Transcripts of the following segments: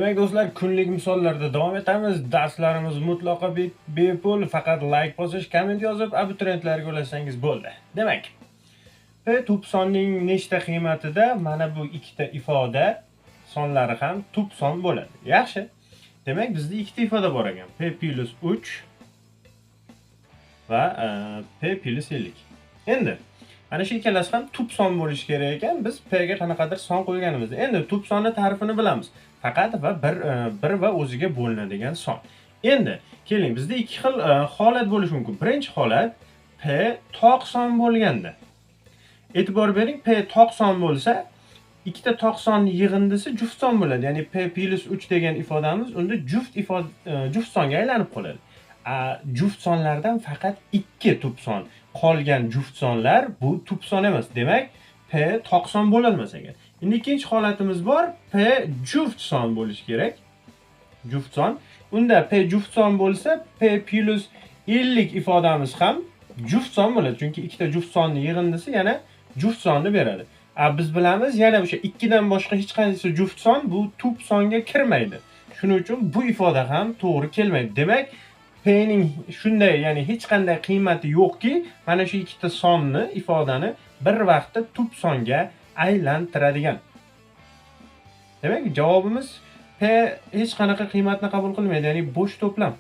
Demak do'stlar, kunlik misollarda davom etamiz. Darslarimiz mutlaqo bepul, faqat like bosish, komment yozib, abituriyentlarga ulaşsangiz bo'ldi. Demak, tub sonning nechta qiymatida mana bu ikkita ifoda sonlari ham tub son bo'ladi. Yaxshi. Demak, bizda ikkita ifoda bor ekan. p+3 va p+50. Endi ana shu ikkalasi ham tub son bo'lishi kerak ekan. Biz p ga qanaqadir son qo'yganimizda. Endi tub sonning ta'rifini bilamiz. Faqat va bir va o'ziga bo'linadigan son. Endi keling, bizda ikki xil holat bo'lishi mumkin. Birinchi holat p toq son bo'lganda. E'tibor bering, p toq son bo'lsa, ikkita toq sonning yig'indisi juft son bo'ladi. Ya'ni p+3 degan ifodamiz unda juft songa aylanib qoladi. Juft sonlardan faqat 2 tub son. Qolgan juft sonlar bu tub son emas. Demak, p toq son bo'lolmas ekan. Endi ikkinchi holatimiz bor. P juft son bo'lishi kerak. Juft son. Unda p juft son bo'lsa, p+50 ifodamiz ham juft son bo'ladi. Chunki ikkita juft sonning yig'indisi yana juft sonni beradi. Biz bilamiz, yana o'sha 2 dan boshqa hech qaysi juft son bu tub songa kirmaydi. Shuning uchun bu ifoda ham to'g'ri kelmaydi. Demak, p ning shunday, ya'ni hech qanday qiymati yo'qki, mana shu ikkita sonni, ifodani bir vaqtda tub songa aylantiradigan. Demak, javobimiz p hech qanaqa qiymatni qabul qilmaydi, ya'ni bo'sh to'plam.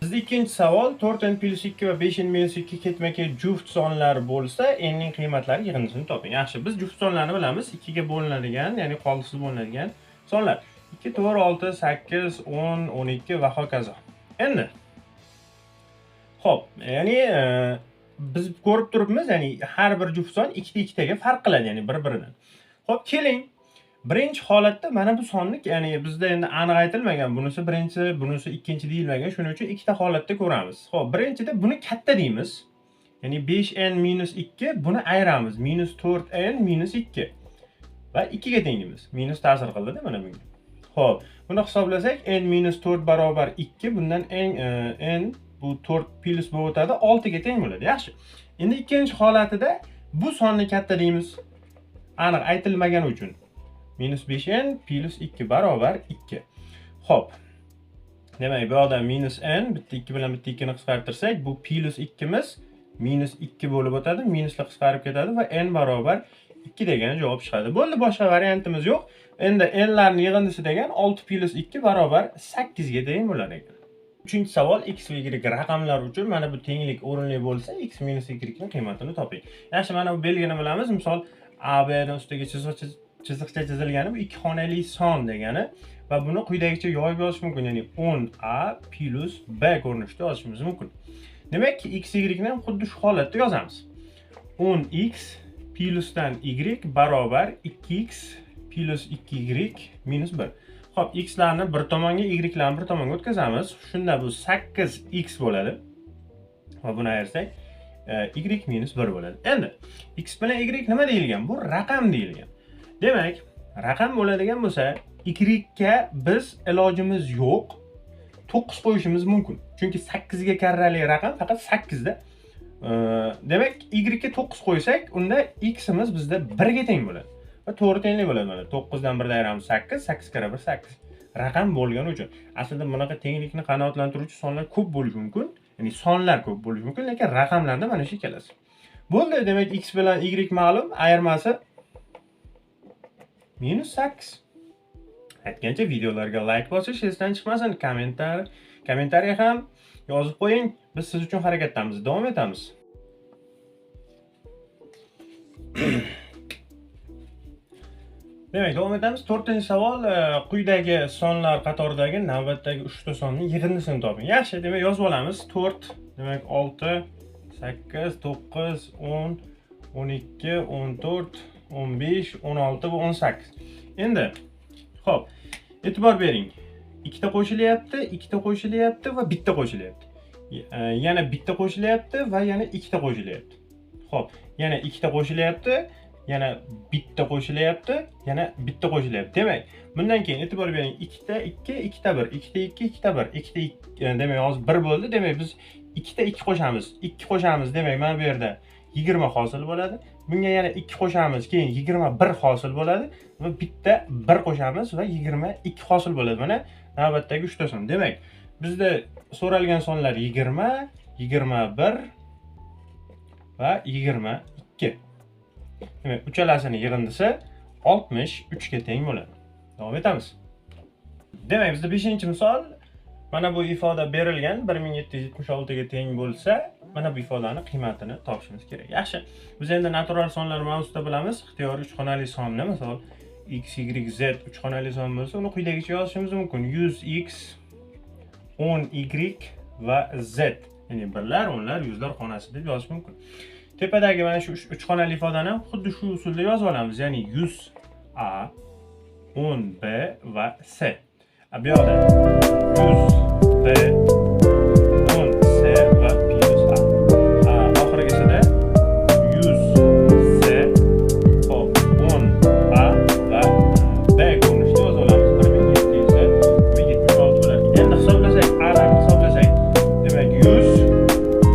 Bizda ikkinchi savol 4n+2 va 5n-2 ketma-ket juft sonlar bo'lsa, n ning qiymatlari yig'indisini toping. Yaxshi, biz juft sonlarni bilamiz. 2 ga bo'linadigan, ya'ni qoldiqsiz bo'linadigan sonlar. 2, 4, 6, 8, 10, 12 va hokazo. Endi xo'p, ya'ni biz ko'rib turibmiz, ya'ni har bir juft son ikkitaga farq qiladi, ya'ni bir-biridan. Xo'p, keling. Birinchi holatda mana bu sonni, ya'ni bizda endi aniq aytilmagan, bunisi birinchi, bunisi ikkinchi deyilmagan, shuning uchun ikkita holatda ko'ramiz. Xo'p, birinchida buni katta deymiz. Ya'ni 5n-2 buni ayiramiz. -4n-2 va 2 ga tengimiz. Minus ta'sir qildi-da mana bunga. Xo'p, buni hisoblasak n-4 barobar 2, bundan n bu 4 plus bo'lib o'tadi, 6 ga teng bo'ladi. Yaxshi. Endi ikkinchi holatida bu sonni katta deymiz. Aniq aytilmagan uchun. -5n plus 2 barobar 2. Xo'p. Demak, bu yerda -n, bitta 2 bilan bitta 2 ni qisqartirsak, bu plus 2 miz -2 bo'lib o'tadi, minuslar qisqarib ketadi va n barobar 2 degan javob chiqadi. Bo'ldi, boshqa variantimiz yo'q. Endi n larning yig'indisi degan 6 plus 2 barobar 8 ga teng bo'lar ekan. Uchinchi savol, x va y raqamlar uchun mana bu tenglik o'rinli bo'lsa, x minus y ning qiymatini toping. Yaxshi, mana bu belgini bilamiz. Misol, a, b dan ustiga chiziqcha chizilgani bu ikki xonali son degani va buni quyidagicha yoyib yozish mumkin. Ya'ni 10a plus b ko'rinishida yozishimiz mumkin. Demak, x y ni ham xuddi shu holatda yozamiz. 10x plusdan y barobar 2x plus 2y minus 1. Xo'p, x larni bir tomonga, y larni bir tomonga o'tkazamiz. Shunda bu 8x bo'ladi. Va buni ayirsak, y minus 1 bo'ladi. Endi x bilan y nima deyilgan? Bu raqam deyilgan. Demak, raqam bo'ladigan bo'lsa, y ga biz ilojimiz yo'q, 9 qo'yishimiz mumkin. Chunki 8 ga karrali raqam faqat 8 da. Demak, y ga 9 qo'ysak, unda x imiz bizda 1 ga teng bo'ladi. Va to'g'ri tenglik bo'ladi mana. 9 dan 1 ayiramiz 8, 8 kara 1 8. Raqam bo'lgani uchun. Aslida bunaqa tenglikni qanoatlantiruvchi sonlar ko'p bo'lishi mumkin. Ya'ni sonlar ko'p bo'lishi mumkin, lekin raqamlarda mana shu ikkalasi. Bo'ldi, demak x bilan y ma'lum, ayirmasi -8. Aytgancha videolarga like bosish esdan chiqmasin, kommentariy ham yozib qo'ying. Biz siz uchun harakatdamiz. Davom etamiz. Demak, davom etamiz. 4-savol, quyidagi sonlar qatoridagi navbatdagi 3 ta sonning yig'indisini toping. Yaxshi, demak yozib olamiz. 4, demak 6, 8, 9, 10, 12, 14, 15, 16 va 18. Endi, xo'p, e'tibor bering. Ikkita qo'shilyapti, ikkita qo'shilyapti va bitta qo'shilyapti. Yana bitta qo'shilyapti va yana ikkita qo'shilyapti. Xo'p, yana ikkita qo'shilyapti, yana bitta qo'shilyapti, yana bitta qo'shilyapti. Demak, bundan keyin e'tibor bering. 2 ta 2, 2 ta 1, 2 ta 2, 2 ta 1, 2 ta 2, demak hozir 1 bo'ldi. Demak, biz 2 ta 2 qo'shamiz. 2 qo'shamiz, demak, mana bu yerda 20 hosil bo'ladi. Bunga yana 2 qo'shamiz, keyin 21 hosil bo'ladi va bitta 1 qo'shamiz va 22 hosil bo'ladi. Mana navbatdagi 3 ta son. Demak, bizda so'ralgan sonlar 20, 21 va 22. Demak, uchalasini yig'indisi 63 ga teng bo'ladi. Davom etamiz. Demak, bizda 5-misol mana bu ifoda berilgan 1776 ga teng bo'lsa, mana bu ifodani qiymatini topishimiz kerak. Yaxshi. Biz endi natural sonlar mavzusida bilamiz. Ixtiyoriy 3 xonali sonni, misol x, y, z 3 xonali son bo'lsa, uni quyidagicha yozishimiz mumkin. 100x, 10y va z. Ya'ni birlar, o'nlar, yuzlar xonasi deb yozish mumkin. Tepadagi mana shu 3 xonali ifodani ham xuddi shu usulda yozib olamiz. Ya'ni 100a, 10b va c. Bu yoqda 100b, 10c va plus a. Oxirigisida 100c, 10a va b ko'rinishda yozib olamiz. 1776 bo'ladi. Endi hisoblasak, a larni hisoblasak, demak 100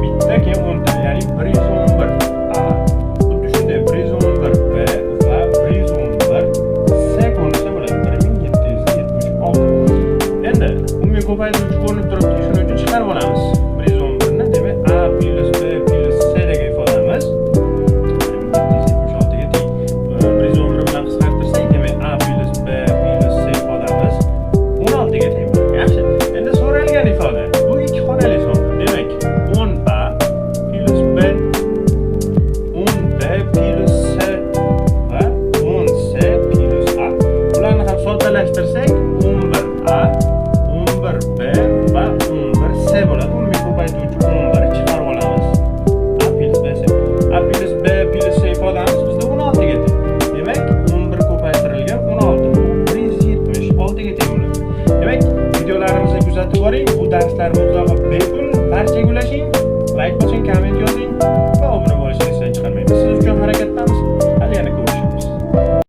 bitta keyin 10 ta, ya'ni 111 a. Xuddi shunday 111 b va 111 c ko'rinishda bo'ladi. 1776. Endi umumiy ko'paytiruvchi ko'rinib turibdi, shuning uchun chiqarib olamiz. 111 ni demak a plus b plus c degan ifodamiz 1776 ga teng. 111 bilan qisqartirsak, demak a plus b plus c ifodamiz 16 ga teng bo'ladi. Yaxshi. Endi so'ralgan ifoda bu 2 xonali son. Demak 10a plus b, 10b plus c va 10c plus a. Bularni ham soddalashtirsak 11a, 11b va 11c bo'ladi. Umumiy ko'paytiruvchi 11 chiqarib olamiz. A plus b, c. A plus b plus c ifodamiz bizda 16 ga teng. Demak, 11 ko'paytirilgan 16 176 ga teng bo'ladi. Demak, videolarimizni kuzatib boring. Bu darslar mutlaqo bepul. Barchaga ulashing. Like bosing, komment